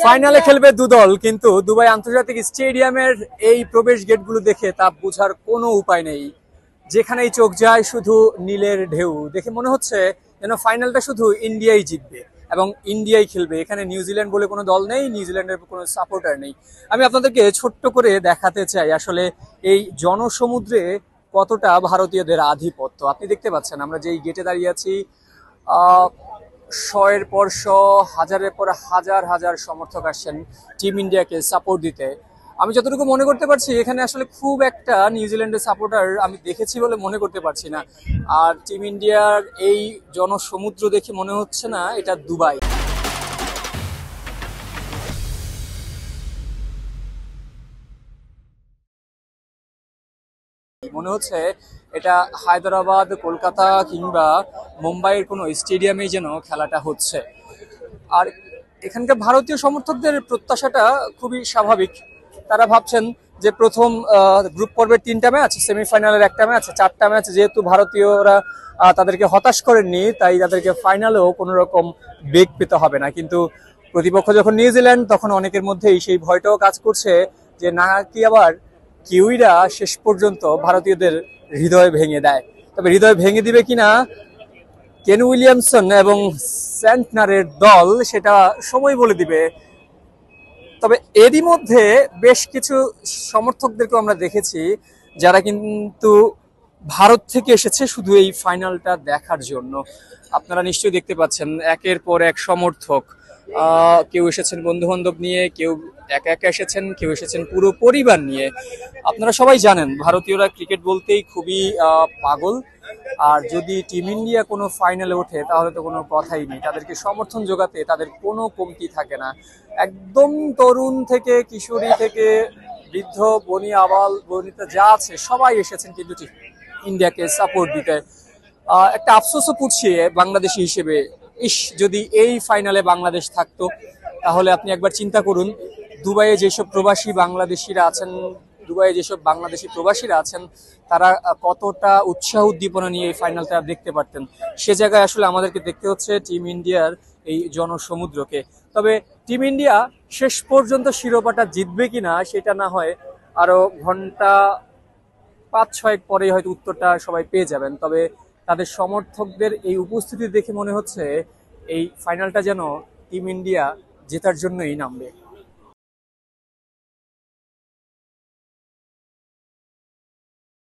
ফাইনালে খেলবে দুদল, কিন্তু দুবাই আন্তর্জাতিক স্টেডিয়ামের এই প্রবেশ গেটগুলো দেখে তা বোঝার কোনো উপায় নেই। যেখানেই চোখ যায় শুধু নীলের ঢেউ দেখে মনে হচ্ছে যেন ফাইনালটা শুধু ইন্ডিয়াই জিতবে এবং ইন্ডিয়াই খেলবে। এখানে নিউজিল্যান্ড বলে কোনো দল নেই, নিউজিল্যান্ডের কোনো সাপোর্টার নেই। আমি আপনাদেরকে ছোট্ট করে দেখাতে চাই আসলে এই জনসমুদ্রে কতটা ভারতীয়দের আধিপত্য। আপনি দেখতে পাচ্ছেন আমরা যেই গেটে দাঁড়িয়ে আছি, শয়ের পর শ, হাজারের পর হাজার হাজার সমর্থক আসছেন টিম ইন্ডিয়াকে সাপোর্ট দিতে। আমি যতটুকু মনে করতে পারছি এখানে আসলে খুব একটা নিউজিল্যান্ডের সাপোর্টার আমি দেখেছি বলে মনে করতে পারছি না। আর টিম ইন্ডিয়ার এই জনসমুদ্র দেখে মনে হচ্ছে না এটা দুবাই। মনে হচ্ছে এটা হায়দ্রাবাদ, কলকাতা কিংবা মুম্বাইয়ের কোনো স্টেডিয়ামেই যেন খেলাটা হচ্ছে। আর এখানকার ভারতীয় সমর্থকদের প্রত্যাশাটা খুবই স্বাভাবিক। তারা ভাবছেন যে প্রথম গ্রুপ পর্বের 3টা ম্যাচ, সেমিফাইনালের 1টা ম্যাচ, 4টা ম্যাচ যেহেতু ভারতীয়রা তাদেরকে হতাশ করেননি, তাই তাদেরকে ফাইনালেও কোনো রকম বেগ পেতে হবে না। কিন্তু প্রতিপক্ষ যখন নিউজিল্যান্ড, তখন অনেকের মধ্যেই সেই ভয়টাও কাজ করছে যে নাকি আবার কিউইরা শেষ পর্যন্ত ভারতীয়দের হৃদয় ভেঙে দেয়। তবে হৃদয় ভেঙে দিবে কিনা কেন উইলিয়ামসন এবং স্যান্টনারের দল সেটা সময় বলে দিবে। তবে এরই মধ্যে বেশ কিছু সমর্থকদেরকে আমরা দেখেছি যারা কিন্তু ভারত থেকে এসেছে শুধু এই ফাইনালটা দেখার জন্য। আপনারা নিশ্চয়ই দেখতে পাচ্ছেন একের পর এক সমর্থক। কেউ এসেছেন বন্ধু বান্ধব নিয়ে, কেউ একা একা এসেছেন, কেউ এসেছেন পুরো পরিবার নিয়ে। আপনারা সবাই জানেন ভারতীয়রা ক্রিকেট বলতেই খুবই পাগল। আর যদি টিম ইন্ডিয়া কোনো ফাইনালে ওঠে তাহলে তো কোনো কথাই নেই, তাদেরকে সমর্থন জোগাতে তাদের কোনো কমতি থাকে না। একদম তরুণ থেকে কিশোরী থেকে বৃদ্ধ বনি আবাল বনিতা যা আছে সবাই এসেছেন কিন্তু ইন্ডিয়াকে সাপোর্ট দিতে। একটা আফসোসও পুছিয়ে বাংলাদেশি হিসেবে, ইস যদি এই ফাইনালে বাংলাদেশ থাকতো। তাহলে আপনি একবার চিন্তা করুন, দুবাইয়ে যেসব প্রবাসী বাংলাদেশিরা আছেন, দুবাইয়ে যেসব বাংলাদেশি প্রবাসীরা আছেন, তারা কতটা উৎসাহ উদ্দীপনা নিয়ে এই ফাইনালটা দেখতে পারতেন। সে জায়গায় আসলে আমাদেরকে দেখতে হচ্ছে টিম ইন্ডিয়ার এই জনসমুদ্রকে। তবে টিম ইন্ডিয়া শেষ পর্যন্ত শিরোপাটা জিতবে কিনা সেটা না হয় আরো ঘন্টা 5-6 পরেই হয়তো উত্তরটা সবাই পেয়ে যাবেন। তবে তাদের সমর্থকদের এই উপস্থিতি দেখে মনে হচ্ছে এই ফাইনালটা যেন টিম ইন্ডিয়া জেতার জন্যই নামবে।